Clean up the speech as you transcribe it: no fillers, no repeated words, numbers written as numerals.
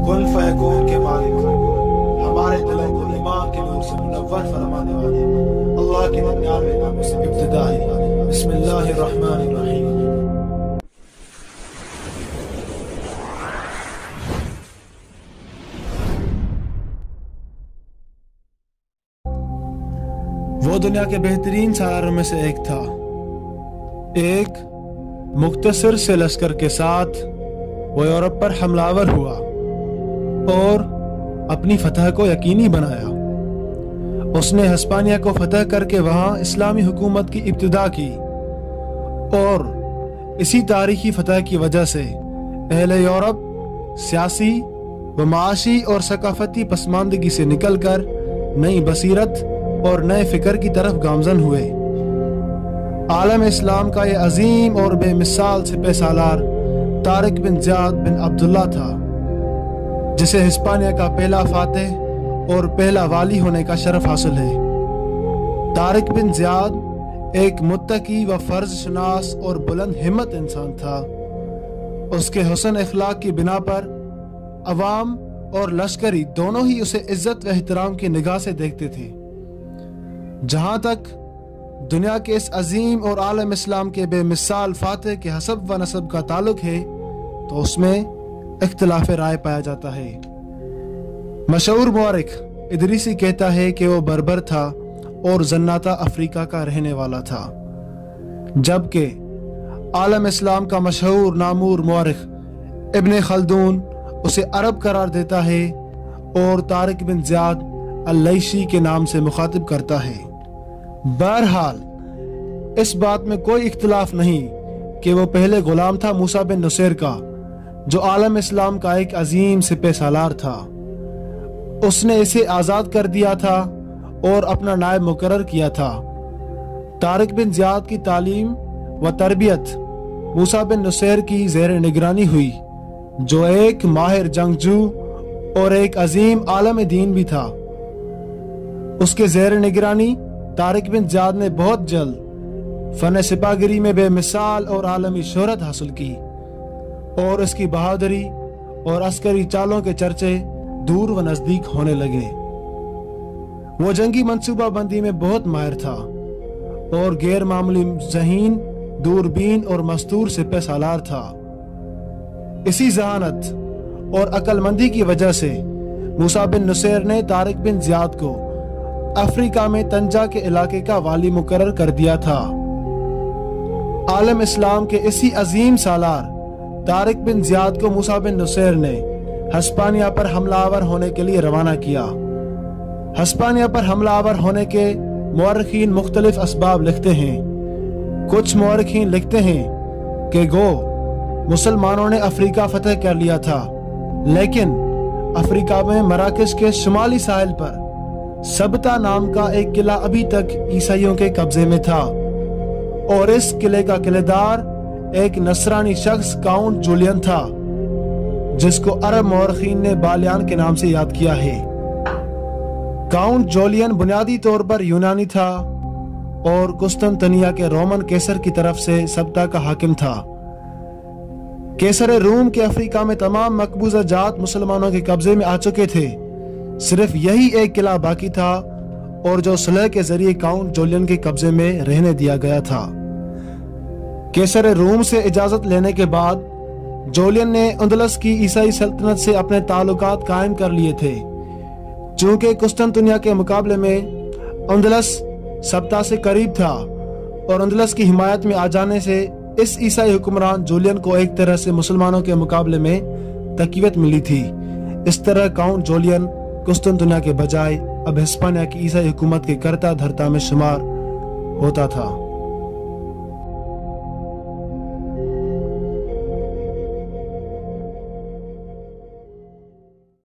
کن فیکون کے مالک، ہمارے دلوں کو ایمان کے نور سے منور فرمانے والے اللہ کے 99 ناموں سے ابتدا ہے۔ بسم اللہ الرحمن الرحیم۔ وہ دنیا کے بہترین سالاروں میں سے ایک تھا۔ ایک مختصر سے لشکر کے ساتھ وہ یورپ پر حملہ آور ہوا اور اپنی فتح کو یقینی بنایا۔ اس نے ہسپانیہ کو فتح کر کے وہاں اسلامی حکومت کی ابتدا کی، اور اسی تاریخی فتح کی وجہ سے اہل یورپ سیاسی و معاشی اور ثقافتی پسماندگی سے نکل کر نئی بصیرت اور نئے فکر کی طرف گامزن ہوئے۔ عالم اسلام کا یہ عظیم اور بے مثال سپہ سالار طارق بن زیاد بن عبداللہ تھا، جسے ہسپانیہ کا پہلا فاتح اور پہلا والی ہونے کا شرف حاصل ہے۔ طارق بن زیاد ایک متقی و فرض شناس اور بلند ہمت انسان تھا۔ اس کے حسن اخلاق کی بنا پر عوام اور لشکری دونوں ہی اسے عزت و احترام کی نگاہ سے دیکھتے تھے۔ جہاں تک دنیا کے اس عظیم اور عالم اسلام کے بے مثال فاتح کے حسب و نسب کا تعلق ہے تو اس میں اختلاف رائے پایا جاتا ہے۔ مشہور مورخ ادریسی کہتا ہے کہ وہ بربر تھا اور زناتہ افریقہ کا رہنے والا تھا، جبکہ عالم اسلام کا مشہور نامور مورخ ابن خلدون اسے عرب قرار دیتا ہے اور طارق بن زیاد اللیشی کے نام سے مخاطب کرتا ہے۔ بہرحال اس بات میں کوئی اختلاف نہیں کہ وہ پہلے غلام تھا موسیٰ بن نصیر کا، جو عالم اسلام کا ایک عظیم سپہ سالار تھا۔ اس نے اسے آزاد کر دیا تھا اور اپنا نائب مقرر کیا تھا۔ طارق بن زیاد کی تعلیم و تربیت موسیٰ بن نصیر کی زیر نگرانی ہوئی، جو ایک ماہر جنگجو اور ایک عظیم عالم دین بھی تھا۔ اس کے زیر نگرانی طارق بن زیاد نے بہت جلد فن سپاہگری میں بے مثال اور عالمی شہرت حاصل کی، اور اس کی بہادری اور عسکری چالوں کے چرچے دور و نزدیک ہونے لگے۔ وہ جنگی منصوبہ بندی میں بہت ماہر تھا اور غیر معمولی ذہین، دوربین اور مستور سپہ سالار تھا۔ اسی ذہانت اور عقل مندی کی وجہ سے موسیٰ بن نصیر نے طارق بن زیاد کو افریقہ میں طنجہ کے علاقے کا والی مقرر کر دیا تھا۔ عالم اسلام کے اسی عظیم سالار طارق بن زیاد کو موسیٰ بن نصیر نے ہسپانیہ پر حملہ آور ہونے کے لیے روانہ کیا۔ ہسپانیہ پر حملہ آور ہونے کے مورخین مختلف اسباب لکھتے ہیں۔ کچھ مورخین لکھتے ہیں کہ گو مسلمانوں نے افریقہ فتح کر لیا تھا، لیکن افریقہ میں مراکش کے شمالی ساحل پر سبتا نام کا ایک قلعہ ابھی تک عیسائیوں کے قبضے میں تھا، اور اس قلعے کا قلعےدار ایک نصرانی شخص کاؤنٹ جولین تھا، جس کو عرب مورخین نے بالیان کے نام سے یاد کیا ہے۔ کاؤنٹ جولین بنیادی طور پر یونانی تھا اور قسطنطنیہ کے رومن کیسر کی طرف سے سبتا کا حاکم تھا۔ کیسر روم کے افریقہ میں تمام مقبوضہ جات مسلمانوں کے قبضے میں آ چکے تھے، صرف یہی ایک قلعہ باقی تھا اور جو صلح کے ذریعے کاؤنٹ جولین کے قبضے میں رہنے دیا گیا تھا۔ کیسر روم سے اجازت لینے کے بعد جولین نے اندلس کی عیسائی سلطنت سے اپنے تعلقات قائم کر لیے تھے۔ چونکہ قسطنطنیہ کے مقابلے میں اندلس سبتا سے قریب تھا اور اندلس کی حمایت میں آ جانے سے اس عیسائی حکمران جولین کو ایک طرح سے مسلمانوں کے مقابلے میں تقویت ملی تھی۔ اس طرح کاؤنٹ جولین قسطنطنیہ کے بجائے اب ہسپانیہ کی عیسائی حکومت کے کرتا دھرتا میں شمار ہوتا تھا۔